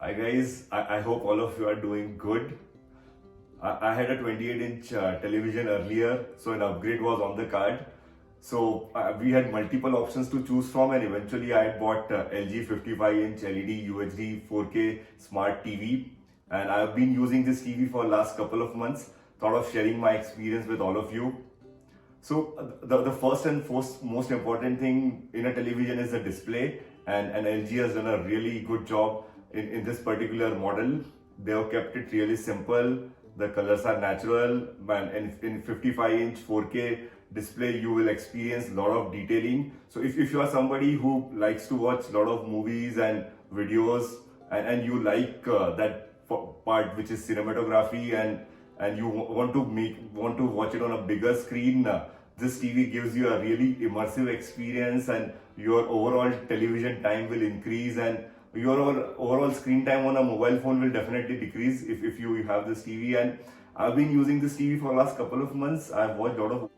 Hi guys, I hope all of you are doing good. I had a 28-inch television earlier, so an upgrade was on the card. So we had multiple options to choose from, and eventually I had bought LG 55-inch LED UHD 4K smart TV, and I've been using this TV for last couple of months. Thought of sharing my experience with all of you. So the first and most important thing in a television is the display, and LG has done a really good job in this particular model. They have kept it really simple. The colors are natural, and in 55-inch 4K display you will experience a lot of detailing. So if you are somebody who likes to watch a lot of movies and videos, and you like that part which is cinematography, and you want to watch it on a bigger screen, this TV gives you a really immersive experience, and your overall television time will increase, and your overall screen time on a mobile phone will definitely decrease if you have this TV. And I've been using this TV for the last couple of months. I've watched a lot of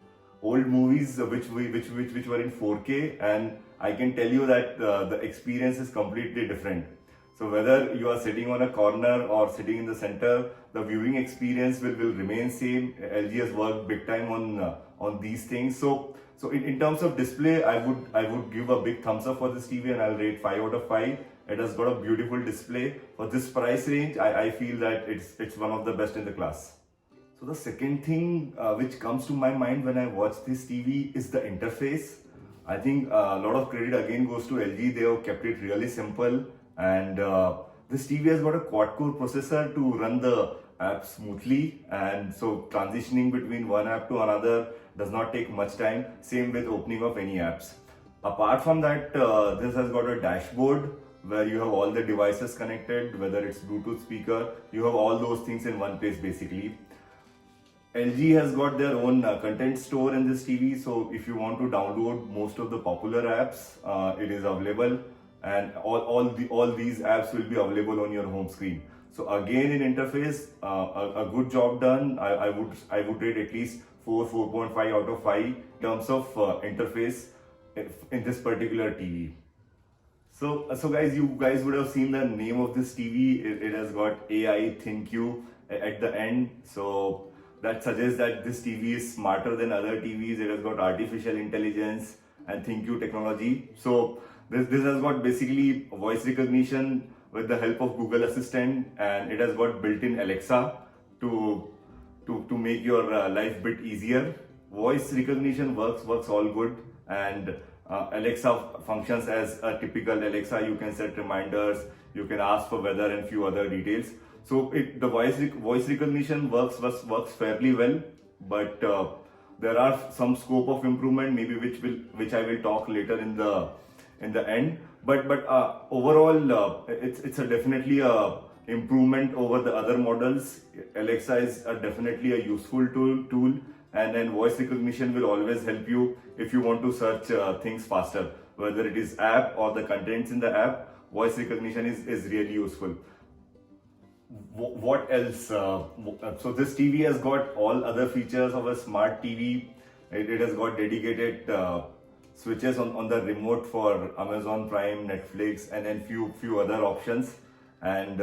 old movies which were in 4K, and I can tell you that the experience is completely different. So whether you are sitting on a corner or sitting in the center, the viewing experience will remain same. LG has worked big time on these things. So in terms of display, I would give a big thumbs up for this TV, and I'll rate 5 out of 5. It has got a beautiful display. For this price range, I feel that it's one of the best in the class. So the second thing which comes to my mind when I watch this TV is the interface. I think a lot of credit again goes to LG. They have kept it really simple, and this TV has got a quad-core processor to run the app smoothly, and so transitioning between one app to another does not take much time. Same with opening of any apps. Apart from that, this has got a dashboard where you have all the devices connected, whether it's Bluetooth speaker, you have all those things in one place basically. LG has got their own content store in this TV, so if you want to download most of the popular apps, it is available, and all these apps will be available on your home screen. So again, in interface, a good job done. I would rate at least 4.5 out of 5 in terms of interface in this particular TV. So guys, you guys would have seen the name of this TV. It has got AI ThinQ at the end. So that suggests that this TV is smarter than other TVs. It has got artificial intelligence and ThinQ technology. So this has got basically voice recognition with the help of Google Assistant, and it has got built-in Alexa to make your life bit easier. Voice recognition works all good, and Alexa functions as a typical Alexa. You can set reminders, you can ask for weather and few other details. So the voice recognition works fairly well, but there are some scope of improvement, maybe which I will talk later in the end. But overall, it's definitely a improvement over the other models. Alexa is definitely a useful tool, and then voice recognition will always help you if you want to search things faster, whether it is app or the contents in the app. Voice recognition is really useful. What else? So this TV has got all other features of a smart TV. It has got dedicated switches on the remote for Amazon Prime, Netflix, and then few other options. And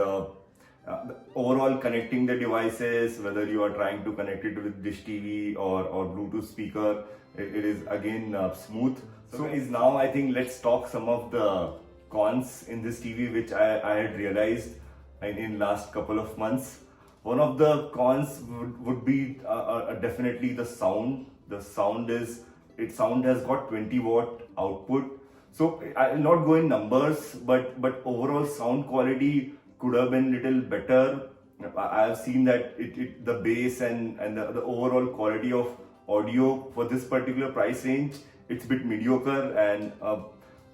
overall, connecting the devices, whether you are trying to connect it with Dish TV or Bluetooth speaker, it is again smooth. So guys, now I think let's talk some of the cons in this TV which I had realized in last couple of months. One of the cons would be definitely the sound. The sound has got 20-watt output. So I'll not go in numbers, but overall sound quality could have been little better. I have seen that the bass and the overall quality of audio for this particular price range, it's a bit mediocre, and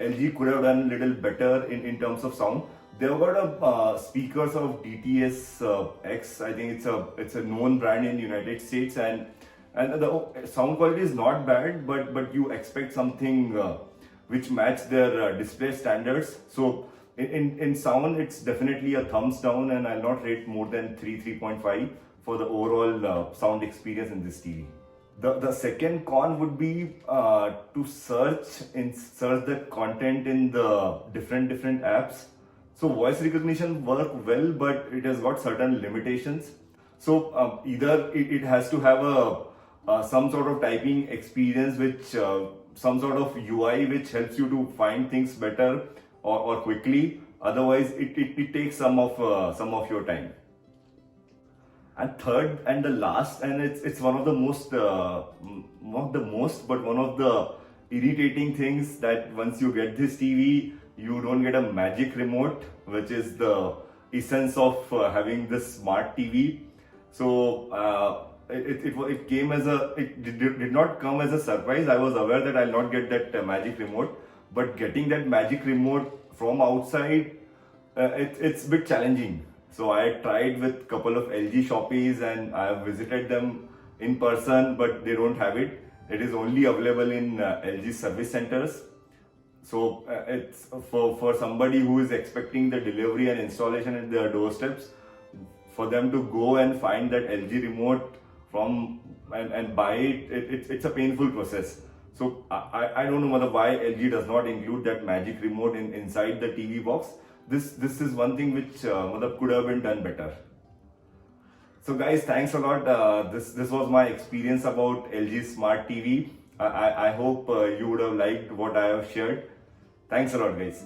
LG could have done a little better in terms of sound. They've got speakers of DTS X. I think it's a known brand in United States, and the sound quality is not bad, but you expect something which match their display standards. So in sound, it's definitely a thumbs down, and I'll not rate more than 3.5 for the overall sound experience in this TV. The second con would be to search the content in the different apps. So voice recognition work well, but it has got certain limitations. So either it has to have a some sort of typing experience, which some sort of UI which helps you to find things better or quickly. Otherwise, it takes some of your time. And third and the last, and it's one of the most not the most, but one of the irritating things, that once you get this TV, you don't get a magic remote, which is the essence of having this smart TV. So it came as a did not come as a surprise. I was aware that I'll not get that magic remote, but getting that magic remote from outside, it's a bit challenging. So I tried with couple of LG Shoppies, and I have visited them in person, but they don't have it. It is only available in LG service centers. So it's for somebody who is expecting the delivery and installation at their doorsteps, for them to go and find that LG remote from and buy it's a painful process. So I don't know why LG does not include that magic remote inside the TV box. This is one thing which could have been done better. So guys, thanks a lot. This was my experience about LG Smart TV. I hope you would have liked what I have shared. Thanks a lot, guys.